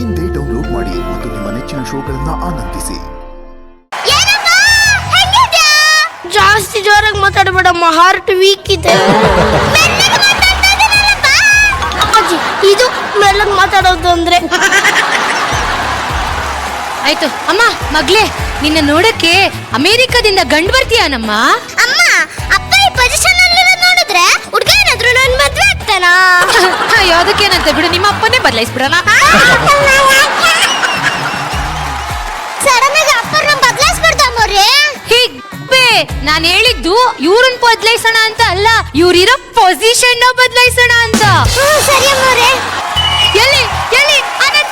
ಇಂದೇ ಡೌನ್ಲೋಡ್ ಮಾಡಿ ಮತ್ತು ನಿಮ್ಮ ನೆಚ್ಚಿನ ಶೋಗಳನ್ನ ಆನಂದಿಸಿ. ಜಾಸ್ತಿ ಜೋರಾಗಿ ಮಾತಾಡಬೇಡಮ್ಮ, ಹಾರ್ಟ್ ವೀಕ್ ಇದೆ. ಅಜ್ಜಿ, ಇದು ಮೆಲ್ಲಗೆ ಮಾತಾಡೋದು ಅಂದ್ರೆ. ಆಯ್ತು ಅಮ್ಮ, ಮಗ್ಲೇ ನಿನ್ನ ನೋಡಕ್ಕೆ ಅಮೆರಿಕದಿಂದ ಗಂಡು ಬರ್ತೀಯಾನಮ್ಮ? ಅಮ್ಮ, ಅಪ್ಪ ಈ ಪೊಸಿಷನ್ ಅಲ್ಲಿ ನೋಡಿದ್ರೆ ಹುಡುಗ ಏನಾದ್ರು ನನ್ನ ಮದ್ವೆ ಆಗ್ತಾನಾ? ಯಾವುದಕ್ಕೇನಂತ ಬಿಡು, ನಿಮ್ಮ ಅಪ್ಪನೇ ಬದಲಾಯಿಸ್ಬಿಡೋಣ. ಸಡನ್ ಆಗಿ ಅಪ್ಪನ ಬದಲಾಯಿಸ್ಬಿಡ್ತಾಮೋರಿ. ಹೀಗೆ ನಾನು ಹೇಳಿದ್ದು ಇವ್ರನ್ನ ಬದಲಾಯಿಸೋಣ ಅಂತ ಅಲ್ಲ, ಇವ್ರಿರೋ ಪೊಸಿಷನ್ ಬದಲಾಯಿಸೋಣ ಅಂತ. ಸರಿ ಅಮ್ಮೋರೆ. ಎಲ್ಲಿ ಎಲ್ಲಿ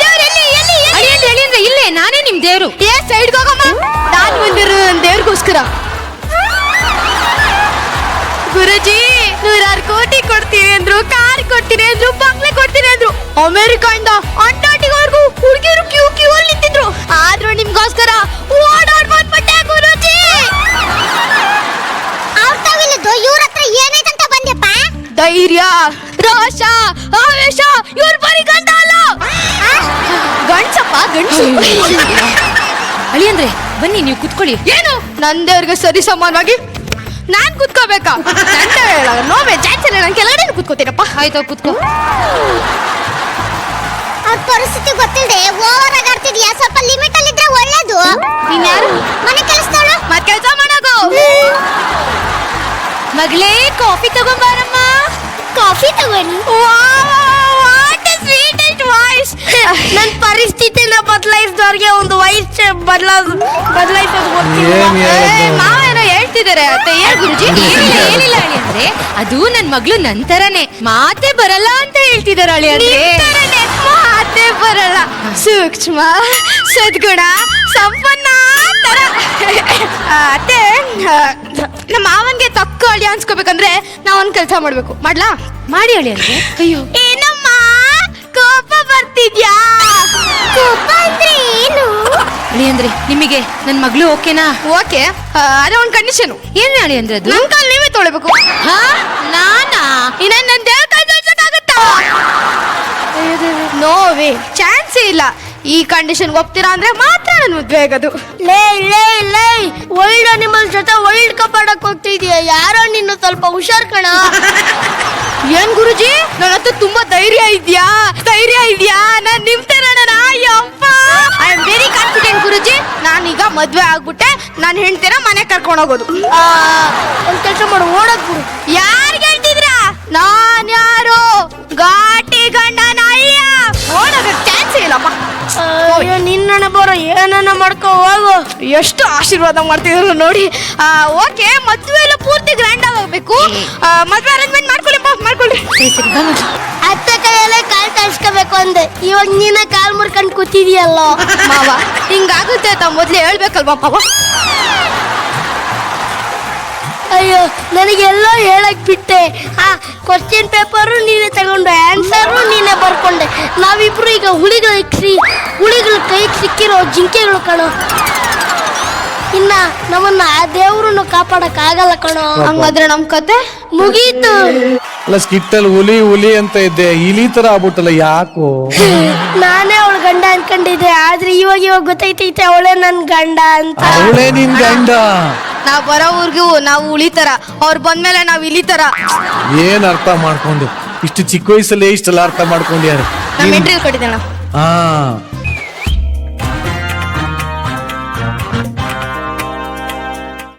ದೇವ್ರು ಎಲ್ಲಿ ಎಲ್ಲಿ ಎಲ್ಲಿ ಅಂದ್ರೆ ಇಲ್ಲೇ ನಾನೇ ನಿಮ್ ದೇವ್ರು. ಸೈಡ್ಗೆ ಹೋಗಮ್ಮ. ನಾನು ಬಂದಿರೋ ನನ್ನ ದೇವ್ರಿಗೋಸ್ಕರ. ಗುರುಜಿ 106 ಕೋಟಿ ಕೊಡ್ತೀನಿ ಅಂದ್ರು, ಕಾರ್ ಕೊಡ್ತೀನಿ ಅಂದ್ರು, ಬಂಗ್ಲೆ ಕೊಡ್ತೀನಿ ಅಂದ್ರು. ಅಮೆರಿಕಾಯಿಂದ ಅಂಟಾರ್ಟಿಕಾವರೆಗೂ ಹುಡುಗಿರು ಕ್ಯೂ ಅಲ್ಲಿ ನಿಂತಿದ್ರು. ಆದ್ರೂ ನಿಮ್ಗೋಸ್ಕರ ಓಡಾಡ್ ಬಂದ್ಬಿಟ್ಟೆ ಗುರುಜಿ. ಅವ್ರವಿಲ್ಲದು ಇವ್ರ ಹತ್ರ ಏನೈತಂತ ಬಂದೆಪ್ಪ? ಧೈರ್ಯ, ರೋಷ, ಆವೇಶ. ಇವ್ರು ಬರೀ ಗಂಡ ಅಲ್ಲ, ಗಂಡ್ಸಪ್ಪ, ಗಂಡ್ಸು. ಅಳಿಯಂದ್ರೆ ಬನ್ನಿ, ನೀವು ಕುತ್ಕೊಳ್ಳಿ. ಏನು ನನ್ನ ದೇವ್ರಿಗೆ ಸರಿ ಸಮಾನವಾಗಿ ನಾನ್ ಕುತ್ಕೋಬೇಕಾ? ನೋವೇ ಜಾಸ್ತಿ, ನಾನು ಕೆಳಗಡೆ ಕುತ್ಕೋತೀನಪ್ಪ. ಆಯ್ತು, ಕುತ್ಕೋ. ಅವ್ರ ಪರಿಸ್ಥಿತಿ ಗೊತ್ತಿಲ್ಲದೆ ಓವರ್ ಆಗಿ ಆಡ್ತಿದ್ಯಾ, ಸ್ವಲ್ಪ ಲಿಮಿಟ್ ಅಲ್ಲಿ ಇದ್ರೆ ಒಳ್ಳೇದು. ನೀನ್ ಯಾರು? ಮನೆ ಕೆಲಸದವಳು. ಮತ್ ಕೆಲಸ ಮಾಡಾಗೋ. ಮಗಳೇ, ಕಾಫಿ ತಗೊಂಬಾರಮ್ಮ. ಕಾಫಿ ತಗೊಂಡು. What A sweetest voice. ನನ್ನ ಪರಿಸ್ಥಿತಿನ ಬದಲಾಯಿಸಿದವ್ರಿಗೆ ಒಂದು ವಯಸ್ಸು ಬದಲಾಯಿಸೋದು ಗೊತ್ತಿಲ್ಲ. ಮಾವ ಏನೋ ಹೇಳ್ತಿದ್ದಾರೆ ಅತ್ತೆ. ಏನ್ ಗುರುಜಿ? ಏನಿಲ್ಲ ಅಳಿ ಅಂದ್ರೆ, ಅದು ನನ್ ಮಗಳು ನಂತರನೇ ಮಾತೆ ಬರಲ್ಲ ಅಂತ ಹೇಳ್ತಿದಾರೆ ಅಳಿ ಅಂದ್ರೆ. ಮಾತೆ ಬರಲ್ಲ, ಸೂಕ್ಷ್ಮ, ಸದ್ಗುಣ, ಸಂಪನ್ನ ತರ. ಅತ್ತೆ, ನಮ್ಮ ಮಾವನ್ಗೆ ತಕ್ಕ ಅಳಿ ಅನ್ಸ್ಕೋಬೇಕಂದ್ರೆ ನಾವ್ ಒಂದ್ ಕೆಲಸ ಮಾಡ್ಬೇಕು. ಮಾಡ್ಲಾ? ಮಾಡಿ ಅಳಿ ಅಂದ್ರೆ. ಅಯ್ಯೋ, ಏನಮ್ಮ ಕೋಪ ಬರ್ತಿದ್ಯಾ? ಕೋಪ ಅಂದ್ರೆ ಏನು? ಅಳಿ ಅಂದ್ರೆ ನಿಮಗೆ ನನ್ ಮಗಳು ಓಕೆನಾ? ಓಕೆ, ಅದೇ ಒಂದ್ ಕಂಡೀಷನ್. ಏನ್ ಅಳಿ ಅಂದ್ರೆ ಅದು? ನನ್ ಕಾಲ್ ನೀವೇ ತೊಳಿಬೇಕು. ಹಾ, ನಾನಾ? ಇನ್ನ ನನ್ ದೇವ್ರ ಕೈ ತೊಳ್ಸಕ್ಕಾಗತ್ತಾ? ನೋವೇ ಚಾನ್ಸೇ ಇಲ್ಲ. ಈ ಕಂಡೀಷನ್ ಒಪ್ತೀರಾ ಅಂದ್ರೆ ಮಾತ್ರ ನನ್ ಮದ್ವೆ ಆಗೋದು. ಲೇ ವರ್ಲ್ಡ್ ಅನಿಮಲ್ ಜೊತೆ ವರ್ಲ್ಡ್ ಕಪ್ ಆಡಕ್ ಹೋಗ್ತಿದ್ಯಾ? ಯಾರೋ ನಿನ್ನ ಸ್ವಲ್ಪ ಹುಷಾರ್ ಕಣ. ಏನ್ ಗುರುಜಿ, ನನ್ನ ಹತ್ರ ತುಂಬಾ ಧೈರ್ಯ ಇದ್ಯಾ? ನಾನ್ ನಿಮ್ ತರಣ. ಯಪ್ಪ, ಐ ಆಮ್ ವೆರಿ ಕಾನ್ಫಿಡೆಂಟ್ ಗುರುಜಿ. ನಾನೀಗ ಮದ್ವೆ ಆಗ್ಬಿಟ್ಟೆ, ನಾನ್ ಹೆಣ್ತಿರ ಮನೆ ಕರ್ಕೊಂಡು ಹೋಗೋದು. ಒಂದ್ ಕೆಲಸ ಮಾಡು, ಓಡಕ್ ಬಿಡು. ಯಾರಿಗೆ ಹೇಳ್ತಿದ್ರ? ನಾನ್ ಯಾರು? ಘಾಟಿ ಗಂಡ ನಾಯಿಯ. ಓಡೋದಕ್ಕೆ ಚಾನ್ಸೇ ಇಲ್ಲಪ್ಪ. ನಿನ್ನ ಬರೋ ಏನನ್ನ ಮಾಡ್ಕೋ ಹೋಗು. ಎಷ್ಟು ಆಶೀರ್ವಾದ ಮಾಡ್ತಿದ್ರು ನೋಡಿ. ಓಕೆ, ಮದ್ವೆ ಎಲ್ಲ ಪೂರ್ತಿ ಗ್ರ್ಯಾಂಡ್ ಆಗಬೇಕು. ಮದ್ವೆ ಅರೇಂಜ್ಮೆಂಟ್ ಮಾಡ್ಕೊಳ್ಳಿ. ಅತ್ತ ಕೈಯಲ್ಲೇ ಕಾಲ್ ತಳ್ಸ್ಕೋಬೇಕು ಅಂದೆ, ಇವಾಗ ನೀನ ಕಾಲ್ ಮುರ್ಕೊಂಡ್ ಕೂತಿದ್ಯಲ್ಲ. ಮಾವ, ಹಿಂಗಾಗುತ್ತೆ ಅಂತ ಮೊದ್ಲೇ ಹೇಳ್ಬೇಕಲ್ವಾ ಮಾವ? ಅಯ್ಯೋ, ನನಗೆಲ್ಲೋ ಹೇಳಕ್ ಬಿಟ್ಟೆ. ಕ್ವಶನ್ ಪೇಪರು ನೀನೇ ತಗೊಂಡು ಆನ್ಸರು ನೀನೇ ಬರ್ಕೊಂಡೆ. ನಾವಿಬ್ರು ಈಗ ಹುಳಿಗಳ ಕೈಗೆ ಸಿಕ್ಕಿರೋ ಜಿಂಕೆಗಳು ಕಣೋ. ಇನ್ನ ನಮ್ಮನ್ನ ಆ ದೇವ್ರನ್ನು ಕಾಪಾಡಕ್ ಆಗಲ್ಲ ಕಣೋ. ಹಂಗಾದ್ರೆ ನಮ್ ಕತೆ ಮುಗೀತು. ಅಲ್ಲ, ಸ್ಕಿಟ್ಟಲ್ಲಿ ಹುಲಿ ಅಂತ ಇದ್ದೆ, ಇಲಿ ತರ ಆಗ್ಬಿಟ್ಟಲ್ಲ, ಯಾಕೋ? ನಾನೇ ಅವಳ ಗಂಡ ಅನ್ಕೊಂಡಿದ್ದೆ, ಆದ್ರೆ ಇವಾಗ ಗೊತ್ತೈತೈತೆ ಅವಳೇ ನನ್ ಗಂಡ ಅಂತ. ಅವಳೇ ನಿನ್ ಗಂಡ? ನಾವ್ ಬರೋವರ್ಗೂ ನಾವು ಉಳಿತರ, ಅವ್ರು ಬಂದ್ಮೇಲೆ ನಾವ್ ಇಲಿತರ. ಏನ್ ಅರ್ಥ ಮಾಡ್ಕೊಂಡು, ಇಷ್ಟು ಚಿಕ್ಕ ವಯಸ್ಸಲ್ಲೇ ಇಷ್ಟೆಲ್ಲ ಅರ್ಥ ಮಾಡ್ಕೊಂಡ್ಯಾರ? ನಮ್ ಇಂಟರ್ವ್ಯೂ ಕೊಟ್ಟಿದ್ದಾಳ. ಹಾ,